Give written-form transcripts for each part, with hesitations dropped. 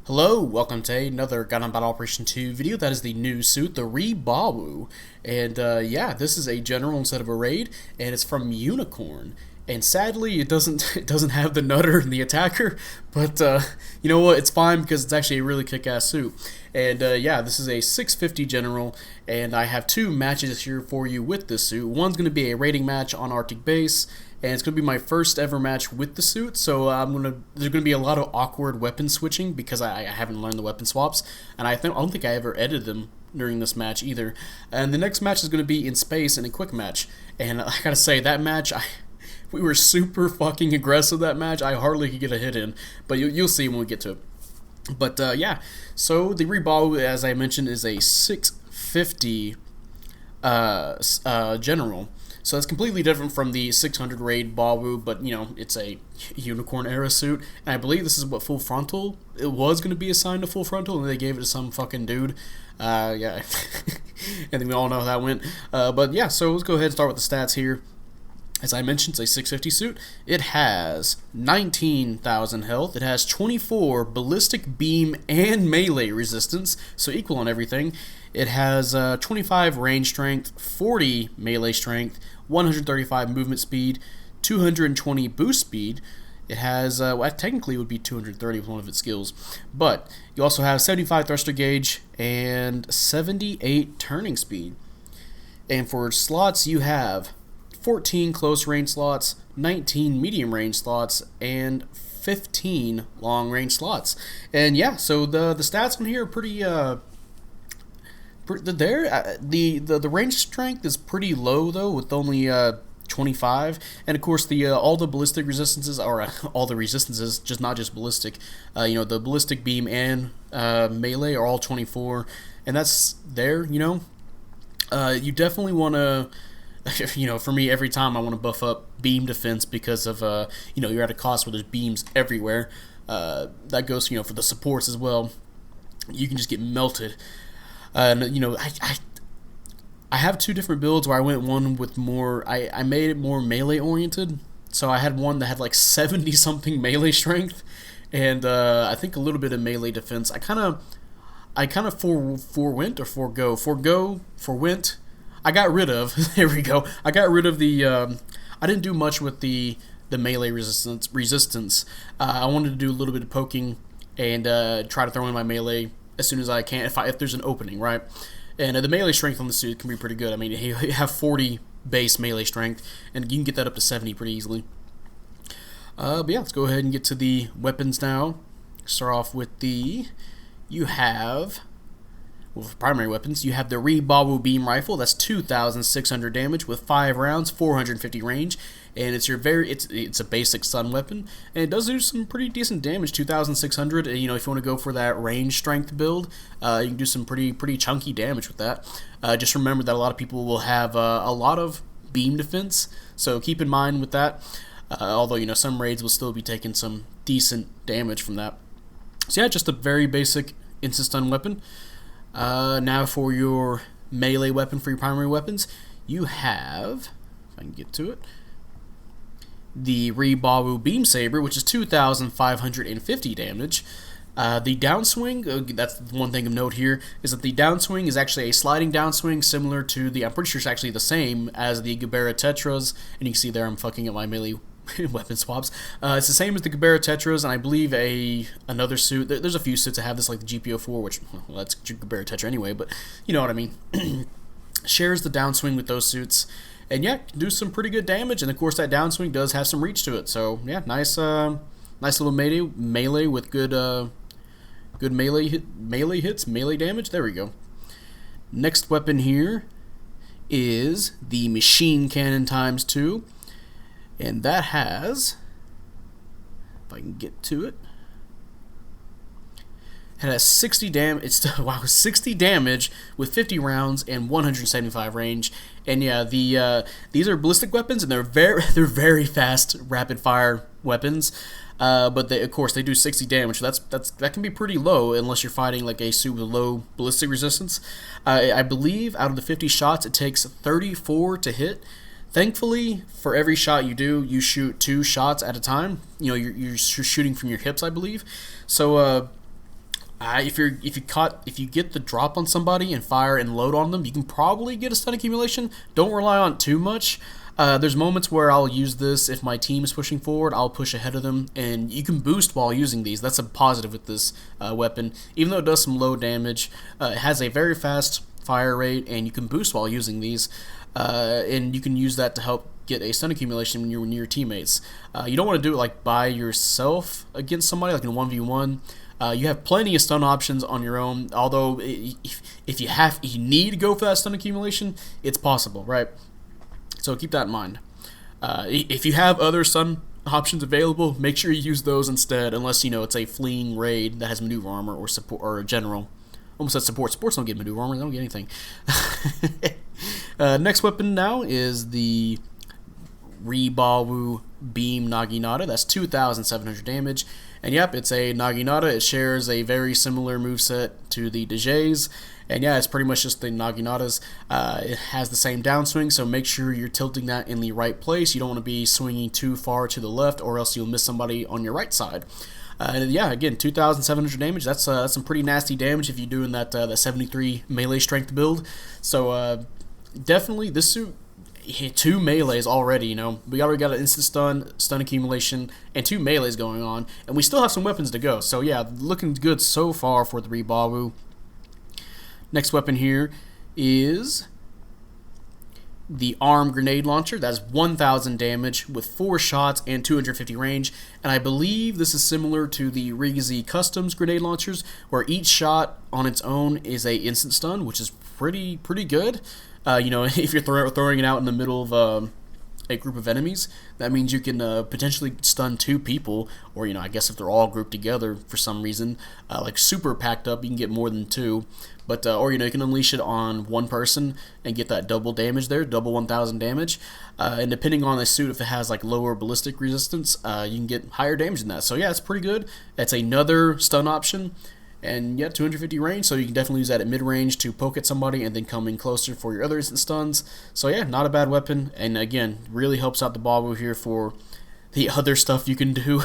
Hello, welcome to another Gundam Battle Operation 2 video. That is the new suit, the Rebawoo. And yeah, this is a general instead of a raid, and it's from Unicorn. And sadly, it doesn't have the nutter and the attacker, but you know what? It's fine because it's actually a really kick-ass suit. And yeah, this is a 650 general, and I have two matches here for you with this suit. One's going to be a raiding match on Arctic base, and it's going to be my first ever match with the suit, so there's going to be a lot of awkward weapon switching because I haven't learned the weapon swaps, and I don't think I ever edited them during this match either. And the next match is going to be in space in a quick match, and I gotta say, that match, we were super fucking aggressive that match. I hardly could get a hit in, but you'll see when we get to it. But yeah, so the Rebawoo, as I mentioned, is a 650 general. So it's completely different from the 600 raid Bawoo, but you know, it's a Unicorn era suit, and I believe this is what full frontal. It was going to be assigned to full frontal, and they gave it to some fucking dude. Yeah, and we all know how that went. But yeah, so let's go ahead and start with the stats here. As I mentioned, it's a 650 suit. It has 19,000 health. It has 24 ballistic, beam, and melee resistance, so equal on everything. It has 25 range strength, 40 melee strength, 135 movement speed, 220 boost speed. It has, well, technically it would be 230 with one of its skills, but you also have 75 thruster gauge and 78 turning speed. And for slots, you have 14 close range slots, 19 medium range slots, and 15 long range slots. And yeah, so the stats on here are pretty the range strength is pretty low though, with only 25, and of course the all the ballistic resistances, or all the resistances, just not just ballistic. You know, the ballistic, beam, and melee are all 24, and that's there. You know, you definitely want to. You know, for me, every time I want to buff up beam defense because of you know, you're at a cost where there's beams everywhere. That goes, you know, for the supports as well. You can just get melted. And you know, I have two different builds where I went one with more. I made it more melee oriented. So I had one that had like 70 something melee strength, and I think a little bit of melee defense. I kind of forwent. I got rid of. There we go. I got rid of the. I didn't do much with the melee resistance. I wanted to do a little bit of poking and try to throw in my melee as soon as I can if there's an opening, right? And the melee strength on the suit can be pretty good. I mean, you have 40 base melee strength, and you can get that up to 70 pretty easily. But yeah, let's go ahead and get to the weapons now. Start off with you have. Well, for primary weapons, you have the Rebawoo beam rifle. That's 2,600 damage with 5 rounds, 450 range, and it's a basic stun weapon, and it does do some pretty decent damage. 2,600. You know, if you want to go for that range strength build, you can do some pretty chunky damage with that. Just remember that a lot of people will have a lot of beam defense, so keep in mind with that. Although, you know, some raids will still be taking some decent damage from that. So yeah, just a very basic instant stun weapon. Now for your melee weapon, for your primary weapons, you have, if I can get to it, the Rebawoo Beam Saber, which is 2,550 damage. The downswing, that's one thing of note here, is that the downswing is actually a sliding downswing similar to I'm pretty sure it's actually the same as the Gubera Tetras, and you can see there I'm fucking up my melee weapon swaps. It's the same as the Gubera Tetras, and I believe another suit. There's a few suits that have this, like the GPO4, which, well, that's Gubera Tetra anyway, but you know what I mean. Shares the downswing with those suits, and yeah, can do some pretty good damage. And of course, that downswing does have some reach to it. So yeah, nice little melee with good melee hits, melee damage. There we go. Next weapon here is the Machine Cannon ×2. And that has, if I can get to it, it has 60 damage. Wow, 60 damage with 50 rounds and 175 range. And yeah, these are ballistic weapons, and they're very fast, rapid fire weapons. But of course they do 60 damage. So that can be pretty low unless you're fighting like a suit with low ballistic resistance. I believe out of the 50 shots, it takes 34 to hit. Thankfully, for every shot you do, you shoot 2 shots at a time. You know, you're shooting from your hips, I believe. So If you get the drop on somebody and fire and load on them, you can probably get a stun accumulation. Don't rely on it too much. There's moments where I'll use this if my team is pushing forward. I'll push ahead of them, and you can boost while using these. That's a positive with this weapon. Even though it does some low damage, it has a very fast fire rate, and you can boost while using these. And you can use that to help get a stun accumulation when you're near your teammates. You don't want to do it like by yourself against somebody, like in 1v1. You have plenty of stun options on your own. Although if you need to go for that stun accumulation, it's possible, right? So keep that in mind. If you have other stun options available, make sure you use those instead. Unless it's a fleeing raid that has maneuver armor or support or a general. Almost said support. Supports don't get maneuver armor. They don't get anything. Next weapon now is the Rebawoo Beam Naginata. That's 2,700 damage. And yep, it's a Naginata. It shares a very similar moveset to the Dejays. And yeah, it's pretty much just the Naginatas. It has the same downswing, so make sure you're tilting that in the right place. You don't want to be swinging too far to the left, or else you'll miss somebody on your right side. Yeah, again, 2,700 damage. That's some pretty nasty damage if you're doing that 73 melee strength build. So definitely, this suit, 2 melees already. We already got an instant stun accumulation, and 2 melees going on, and we still have some weapons to go. So yeah, looking good so far for the Rebawoo. Next weapon here is the arm grenade launcher. That's 1,000 damage with 4 shots and 250 range. And I believe this is similar to the Rigazi Customs grenade launchers, where each shot on its own is a instant stun, which is pretty good. If you're throwing it out in the middle of a group of enemies, that means you can potentially stun 2 people, or I guess if they're all grouped together for some reason, like super packed up, you can get more than 2. But or you can unleash it on 1 person and get that double damage there, double 1,000 damage. And depending on the suit, if it has like lower ballistic resistance, you can get higher damage than that. So yeah, it's pretty good. That's another stun option. And yeah, 250 range, so you can definitely use that at mid-range to poke at somebody and then come in closer for your other instant stuns. So yeah, not a bad weapon, and again, really helps out the Rebawoo here for the other stuff you can do.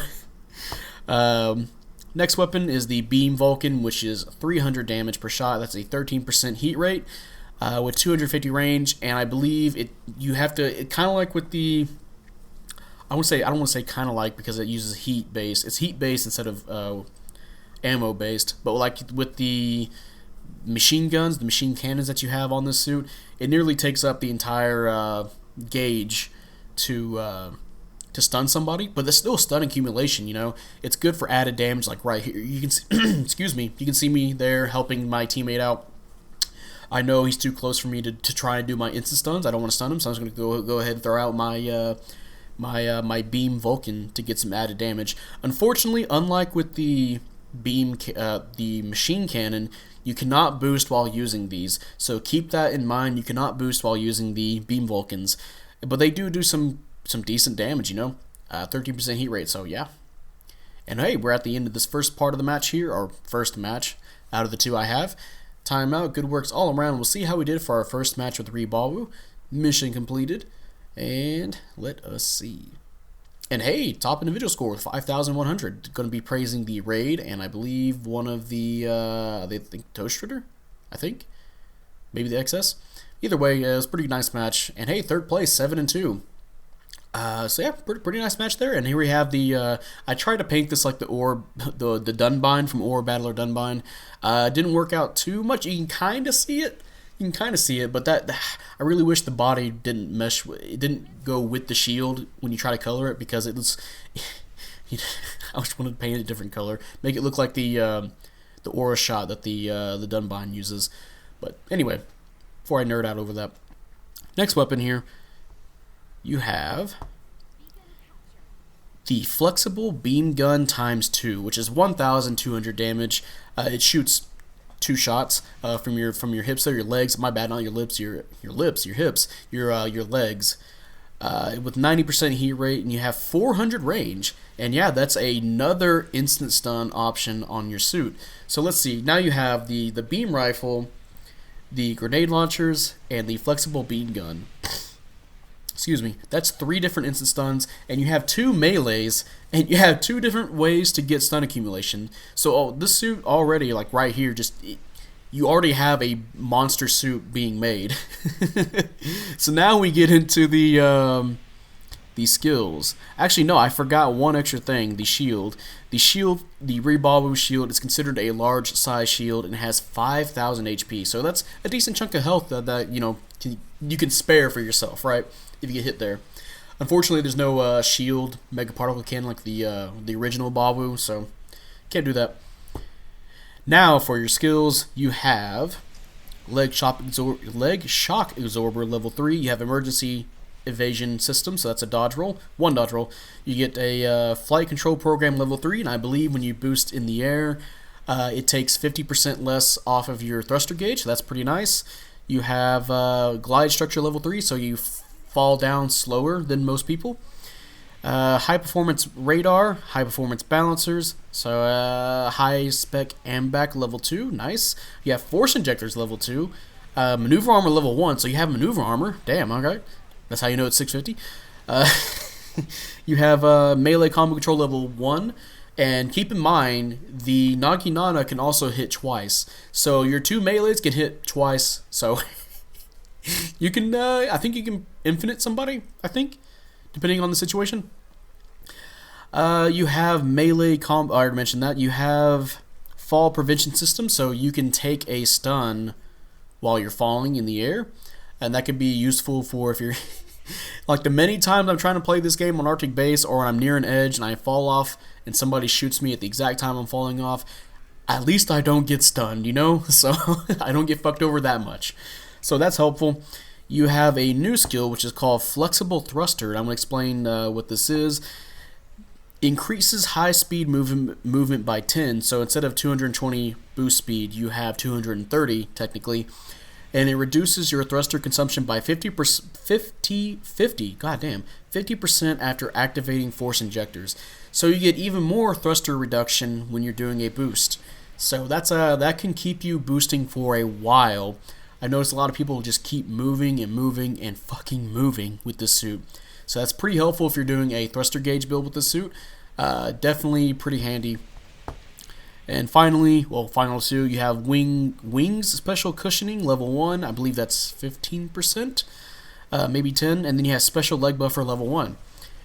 Next weapon is the Beam Vulcan, which is 300 damage per shot. That's a 13% heat rate with 250 range, and I believe it kind of like with the, I don't want to say kind of like, because it uses heat base. It's heat based instead of ammo based, but like with the machine guns, the machine cannons that you have on this suit, it nearly takes up the entire gauge to stun somebody. But there's still stun accumulation. It's good for added damage. Like right here, you can see, excuse me, you can see me there helping my teammate out. I know he's too close for me to try and do my instant stuns. I don't want to stun him, so I'm just going to go ahead and throw out my my Beam Vulcan to get some added damage. Unfortunately, unlike with the the machine cannon, you cannot boost while using these, so keep that in mind. You cannot boost while using the Beam Vulcans, but they do some decent damage, 13% heat rate, so yeah. And hey, we're at the end of this first part of the match here, or first match out of the 2 I have. Timeout, good works all around. We'll see how we did for our first match with Rebawoo. Mission completed, and let us see. And hey, top individual score with 5,100. Going to be praising the raid, and I believe one of the, they think Toaster, I think, maybe the XS. Either way, it was a pretty nice match. And hey, 3rd place, 7-2. So yeah, pretty nice match there. And here we have the, I tried to paint this like the Dunbine from Ore Battler Dunbine. Didn't work out too much. You can kind of see it. But I really wish the body didn't mesh. It didn't go with the shield when you try to color it, because it was. I just wanted to paint it a different color, make it look like the aura shot that the Dunbine uses. But anyway, before I nerd out over that, next weapon here, you have the Flexible Beam Gun ×2, which is 1,200 damage. It shoots 2 shots from your hips there, your legs. My bad, not your lips, your hips, your legs. With 90% heat rate, and you have 400 range. And yeah, that's another instant stun option on your suit. So let's see. Now you have the beam rifle, the grenade launchers, and the flexible beam gun. excuse me, that's 3 different instant stuns, and you have 2 melees, and you have 2 different ways to get stun accumulation. So this suit already, like right here, just you already have a monster suit being made. So now we get into the skills. Actually, no, I forgot one extra thing. The shield. The Rebawoo shield is considered a large size shield and has 5,000 HP. So that's a decent chunk of health that you can spare for yourself, right? If you get hit there. Unfortunately, there's no shield mega particle cannon like the original Bawoo, so can't do that. Now for your skills, you have leg shock absorber level 3. You have emergency evasion system, so that's a dodge roll, 1 dodge roll. You get a flight control program level 3, and I believe when you boost in the air, it takes 50% less off of your thruster gauge, so that's pretty nice. You have glide structure level 3, so you fall down slower than most people. High performance radar, high performance balancers, so high spec AMBAC level 2, nice. You have force injectors level 2, maneuver armor level 1, so you have maneuver armor, damn, okay. That's how you know it's 650. You have melee combo control level 1, and keep in mind the Naginata can also hit twice, so your 2 melees can hit twice, so you can, I think you can infinite somebody, I think, depending on the situation. You have melee combo, I already mentioned that. You have fall prevention system, so you can take a stun while you're falling in the air, and that could be useful for if you're like the many times I'm trying to play this game on Arctic base, or I'm near an edge and I fall off and somebody shoots me at the exact time I'm falling off. At least I don't get stunned, so I don't get fucked over that much. So that's helpful. You have a new skill which is called Flexible Thruster. I'm going to explain what this is. Increases high speed movement by 10, so instead of 220 boost speed, you have 230 technically, and it reduces your thruster consumption by 50% after activating force injectors. So you get even more thruster reduction when you're doing a boost. So that can keep you boosting for a while. I notice a lot of people just keep moving and fucking moving with this suit. So that's pretty helpful if you're doing a thruster gauge build with this suit. Definitely pretty handy. And finally, final 2, you have wings special cushioning level 1. I believe that's 15%, maybe 10. And then you have special leg buffer level 1.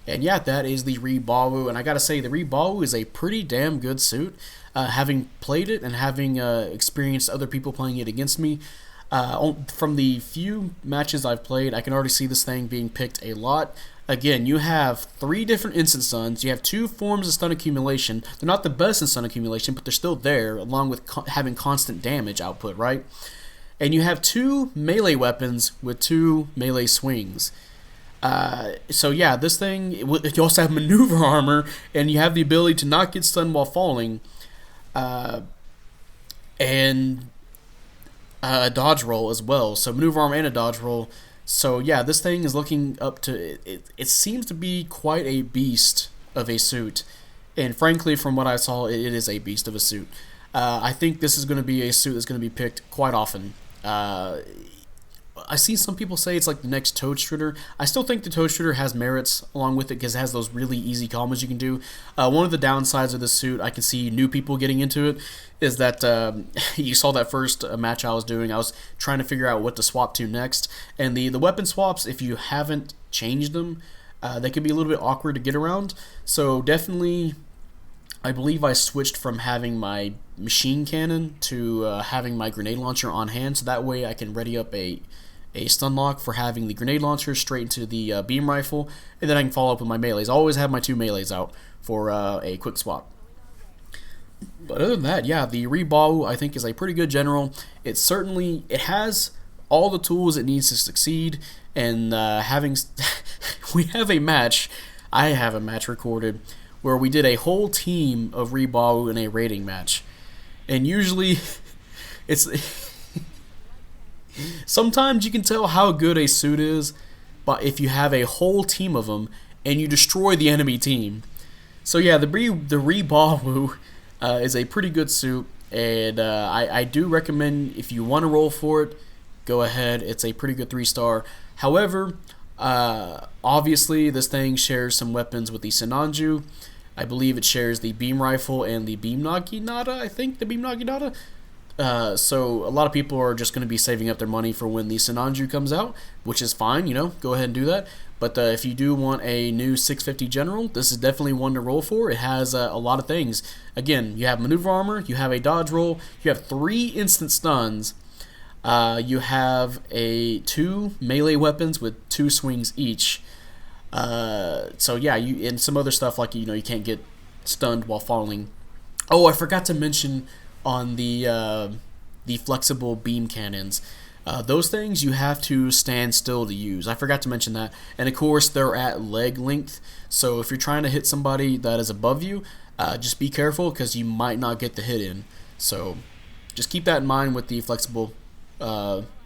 And yeah, that is the Rebawoo. And I gotta say, the Rebawoo is a pretty damn good suit. Having played it and having experienced other people playing it against me, from the few matches I've played, I can already see this thing being picked a lot. Again, you have 3 different instant stuns. You have 2 forms of stun accumulation. They're not the best in stun accumulation, but they're still there, along with having constant damage output, right? And you have 2 melee weapons with 2 melee swings. So yeah, this thing, you also have maneuver armor, and you have the ability to not get stunned while falling, and a dodge roll as well. So maneuver armor and a dodge roll. So yeah, this thing is looking up to, it seems to be quite a beast of a suit. And frankly, from what I saw, it is a beast of a suit. I think this is going to be a suit that's going to be picked quite often. I see some people say it's like the next Toad Strider. I still think the Toad Strider has merits along with it because it has those really easy combos you can do. One of the downsides of this suit, I can see new people getting into it, is that you saw that first match I was doing. I was trying to figure out what to swap to next. And the weapon swaps, if you haven't changed them, they can be a little bit awkward to get around. So definitely, I believe I switched from having my machine cannon to having my grenade launcher on hand, so that way I can ready up a stun lock for having the grenade launcher straight into the beam rifle, and then I can follow up with my melees. I always have my 2 melees out for a quick swap. But other than that, yeah, the Rebawoo I think is a pretty good general. It has all the tools it needs to succeed, and we have a match. I have a match recorded where we did a whole team of Rebawoo in a raiding match, and usually it's. Sometimes you can tell how good a suit is, but if you have a whole team of them and you destroy the enemy team. So yeah, the Rebawoo is a pretty good suit, and I do recommend if you want to roll for it, go ahead. It's a pretty good 3-star. However, Obviously, this thing shares some weapons with the Sinanju. I believe it shares the beam rifle and the Beam Naginata. I think the Beam Naginata. So a lot of people are just going to be saving up their money for when the Sinanju comes out, which is fine. Go ahead and do that. But if you do want a new 650 General, this is definitely one to roll for. It has a lot of things. Again, you have maneuver armor, you have a dodge roll, you have 3 instant stuns, you have 2 melee weapons with 2 swings each. So yeah, and some other stuff like you can't get stunned while falling. Oh, I forgot to mention on the flexible beam cannons. Those things you have to stand still to use. I forgot to mention that. And of course, they're at leg length. So if you're trying to hit somebody that is above you, just be careful because you might not get the hit in. So just keep that in mind with the flexible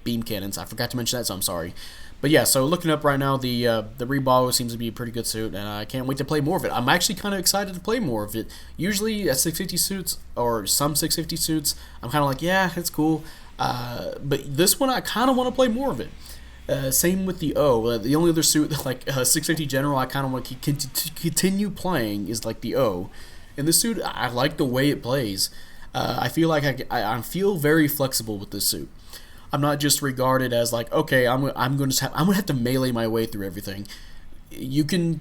beam cannons. I forgot to mention that, so I'm sorry. But yeah, so looking up right now, the Rebawoo seems to be a pretty good suit, and I can't wait to play more of it. I'm actually kind of excited to play more of it. Usually at 650 suits, or some 650 suits, I'm kind of like, yeah, it's cool. But this one, I kind of want to play more of it. Same with the O. The only other suit, like 650 General, I kind of want to continue playing is like the O. And this suit, I like the way it plays. I feel like I feel very flexible with this suit. I'm not just regarded as like, okay, I'm gonna have to melee my way through everything. You can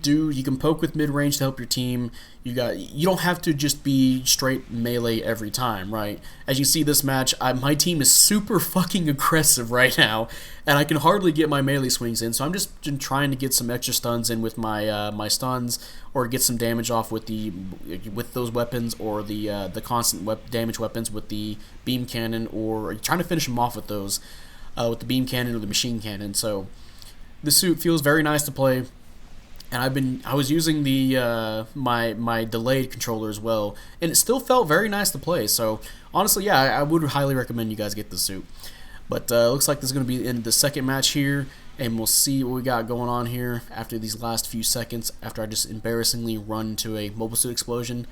poke with mid range to help your team. You don't have to just be straight melee every time, right? As you see this match, my team is super fucking aggressive right now, and I can hardly get my melee swings in. So I'm just trying to get some extra stuns in with my stuns, or get some damage off with those weapons, or the constant damage weapons with the beam cannon, or trying to finish them off with those with the beam cannon or the machine cannon. So this suit feels very nice to play. And I was using the my delayed controller as well, and it still felt very nice to play. So honestly, yeah, I would highly recommend you guys get this suit. But looks like this is going to be in the second match here, and we'll see what we got going on here after these last few seconds. After I just embarrassingly run into a mobile suit explosion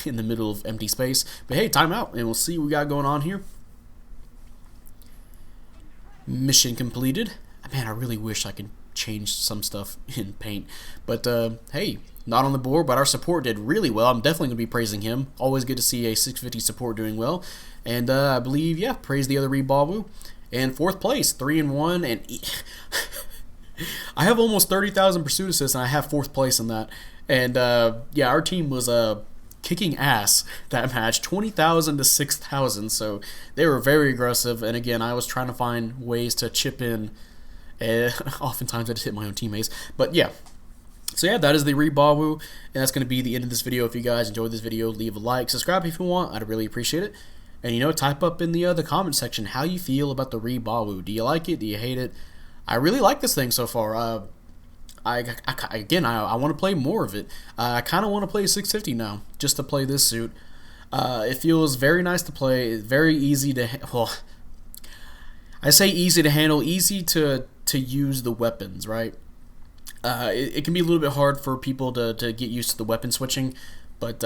in the middle of empty space. But hey, timeout, and we'll see what we got going on here. Mission completed. Man, I really wish I could change some stuff in paint, but hey, not on the board, but our support did really well. I'm definitely gonna be praising him. Always good to see a 650 support doing well. And I believe, yeah, praise the other Rebawoo. And 4th place, 3-1, and I have almost 30,000 pursuit assists, and I have 4th place in that. And yeah, our team was kicking ass that match, 20,000 to 6,000. So they were very aggressive. And again, I was trying to find ways to chip in. Oftentimes I just hit my own teammates. But yeah. So yeah, that is the Rebawoo, and that's going to be the end of this video. If you guys enjoyed this video, leave a like, subscribe if you want. I'd really appreciate it. And type up in the comment section how you feel about the Rebawoo. Do you like it? Do you hate it? I really like this thing so far. I want to play more of it. I kind of want to play 650 now, just to play this suit. It feels very nice to play. Very easy to I say easy to handle, easy to use the weapons, right? It can be a little bit hard for people to get used to the weapon switching, but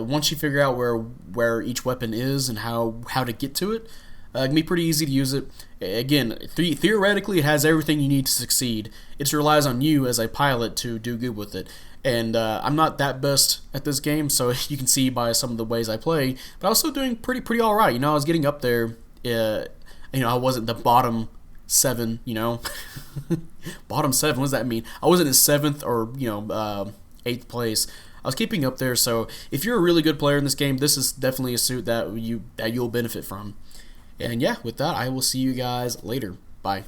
once you figure out where each weapon is and how to get to it, it can be pretty easy to use it. Again, theoretically, it has everything you need to succeed. It just relies on you as a pilot to do good with it. And I'm not that best at this game, so you can see by some of the ways I play, but I was still doing pretty all right. I was getting up there. I wasn't the bottom 7, bottom 7, what does that mean? I wasn't in 7th or 8th place. I was keeping up there. So if you're a really good player in this game, this is definitely a suit that you'll benefit from. And yeah, with that, I will see you guys later. Bye.